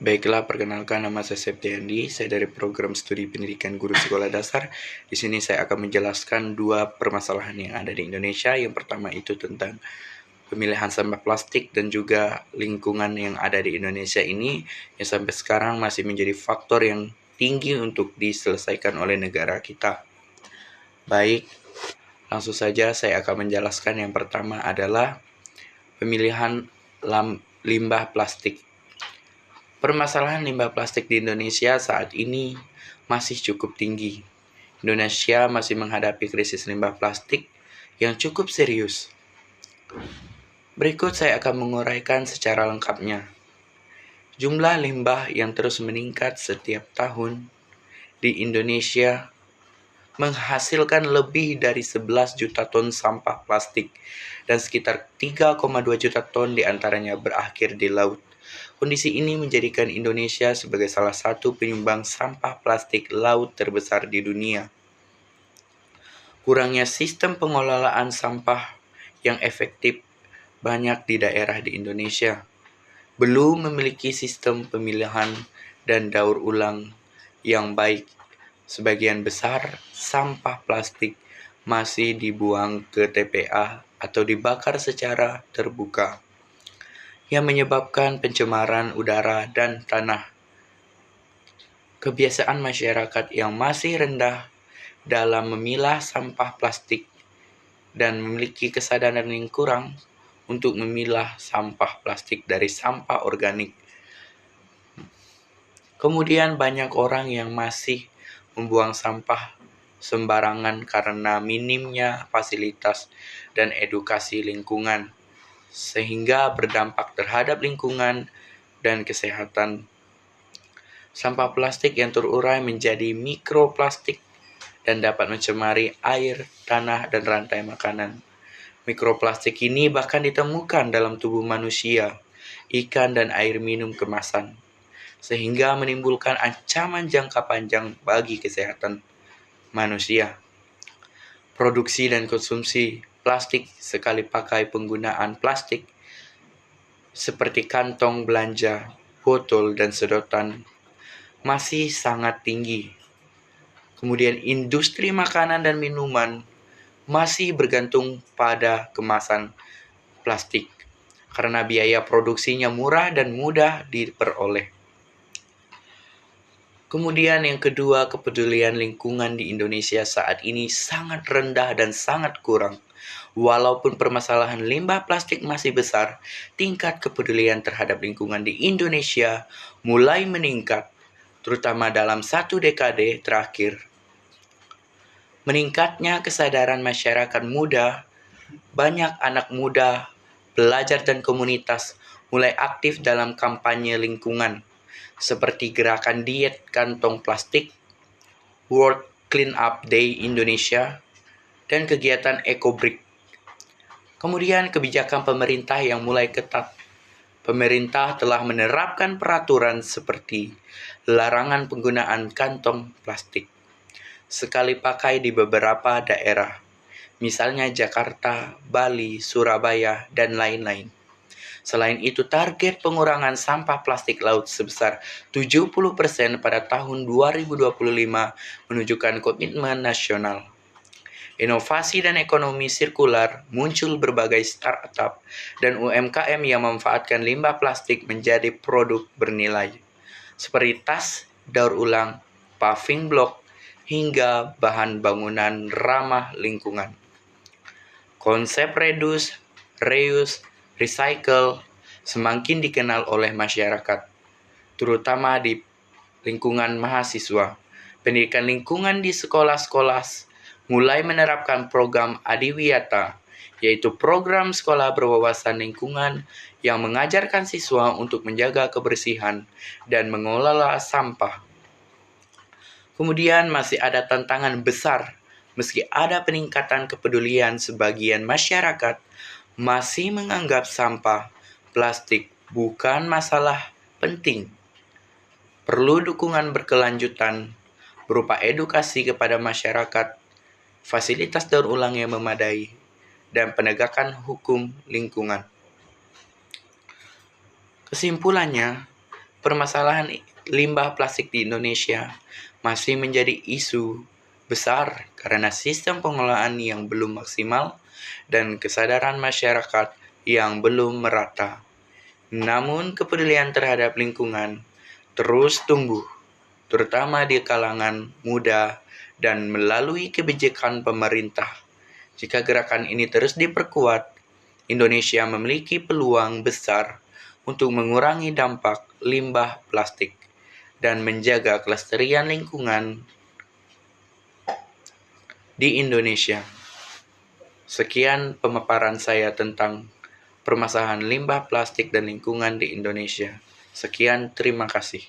Baiklah, perkenalkan nama saya Septiandi. Saya dari program studi pendidikan guru sekolah dasar. Di sini saya akan menjelaskan dua permasalahan yang ada di Indonesia. Yang pertama itu tentang pemilihan sampah plastik dan juga lingkungan yang ada di Indonesia ini yang sampai sekarang masih menjadi faktor yang tinggi untuk diselesaikan oleh negara kita. Baik, langsung saja saya akan menjelaskan. Yang pertama adalah pemilihan limbah plastik. Permasalahan limbah plastik di Indonesia saat ini masih cukup tinggi. Indonesia masih menghadapi krisis limbah plastik yang cukup serius. Berikut saya akan menguraikan secara lengkapnya. Jumlah limbah yang terus meningkat setiap tahun di Indonesia menghasilkan lebih dari 11 juta ton sampah plastik dan sekitar 3,2 juta ton diantaranya berakhir di laut. Kondisi ini menjadikan Indonesia sebagai salah satu penyumbang sampah plastik laut terbesar di dunia. Kurangnya sistem pengelolaan sampah yang efektif banyak di daerah di Indonesia. Belum memiliki sistem pemilihan dan daur ulang yang baik. Sebagian besar sampah plastik masih dibuang ke TPA atau dibakar secara terbuka, yang menyebabkan pencemaran udara dan tanah. Kebiasaan masyarakat yang masih rendah dalam memilah sampah plastik dan memiliki kesadaran yang kurang untuk memilah sampah plastik dari sampah organik. Kemudian banyak orang yang masih membuang sampah sembarangan karena minimnya fasilitas dan edukasi lingkungan, sehingga berdampak terhadap lingkungan dan kesehatan. Sampah plastik yang terurai menjadi mikroplastik dan dapat mencemari air, tanah, dan rantai makanan. Mikroplastik ini bahkan ditemukan dalam tubuh manusia, ikan, dan air minum kemasan, sehingga menimbulkan ancaman jangka panjang bagi kesehatan manusia. Produksi dan konsumsi plastik sekali pakai, penggunaan plastik seperti kantong belanja, botol, dan sedotan masih sangat tinggi. Kemudian industri makanan dan minuman masih bergantung pada kemasan plastik karena biaya produksinya murah dan mudah diperoleh. Kemudian yang kedua, kepedulian lingkungan di Indonesia saat ini sangat rendah dan sangat kurang. Walaupun permasalahan limbah plastik masih besar, tingkat kepedulian terhadap lingkungan di Indonesia mulai meningkat, terutama dalam 1 dekade terakhir. Meningkatnya kesadaran masyarakat muda, banyak anak muda, pelajar dan komunitas mulai aktif dalam kampanye lingkungan, seperti gerakan diet kantong plastik, World Clean Up Day Indonesia, dan kegiatan EcoBrick. Kemudian kebijakan pemerintah yang mulai ketat. Pemerintah telah menerapkan peraturan seperti larangan penggunaan kantong plastik sekali pakai di beberapa daerah, misalnya Jakarta, Bali, Surabaya, dan lain-lain. Selain itu, target pengurangan sampah plastik laut sebesar 70% pada tahun 2025 menunjukkan komitmen nasional. Inovasi dan ekonomi sirkular, muncul berbagai startup dan UMKM yang memanfaatkan limbah plastik menjadi produk bernilai, seperti tas daur ulang, paving block, hingga bahan bangunan ramah lingkungan. Konsep reduce, reuse, recycle semakin dikenal oleh masyarakat, terutama di lingkungan mahasiswa. Pendidikan lingkungan di sekolah-sekolah mulai menerapkan program Adiwiyata, yaitu program sekolah berwawasan lingkungan yang mengajarkan siswa untuk menjaga kebersihan dan mengelola sampah. Kemudian masih ada tantangan besar. Meski ada peningkatan kepedulian, sebagian masyarakat masih menganggap sampah plastik bukan masalah penting. Perlu dukungan berkelanjutan berupa edukasi kepada masyarakat, fasilitas daur ulang yang memadai, dan penegakan hukum lingkungan. Kesimpulannya, permasalahan limbah plastik di Indonesia masih menjadi isu besar karena sistem pengelolaan yang belum maksimal dan kesadaran masyarakat yang belum merata. Namun, kepedulian terhadap lingkungan terus tumbuh, terutama di kalangan muda dan melalui kebijakan pemerintah. Jika gerakan ini terus diperkuat, Indonesia memiliki peluang besar untuk mengurangi dampak limbah plastik dan menjaga kelestarian lingkungan di Indonesia. Sekian pemaparan saya tentang permasalahan limbah plastik dan lingkungan di Indonesia. Sekian, terima kasih.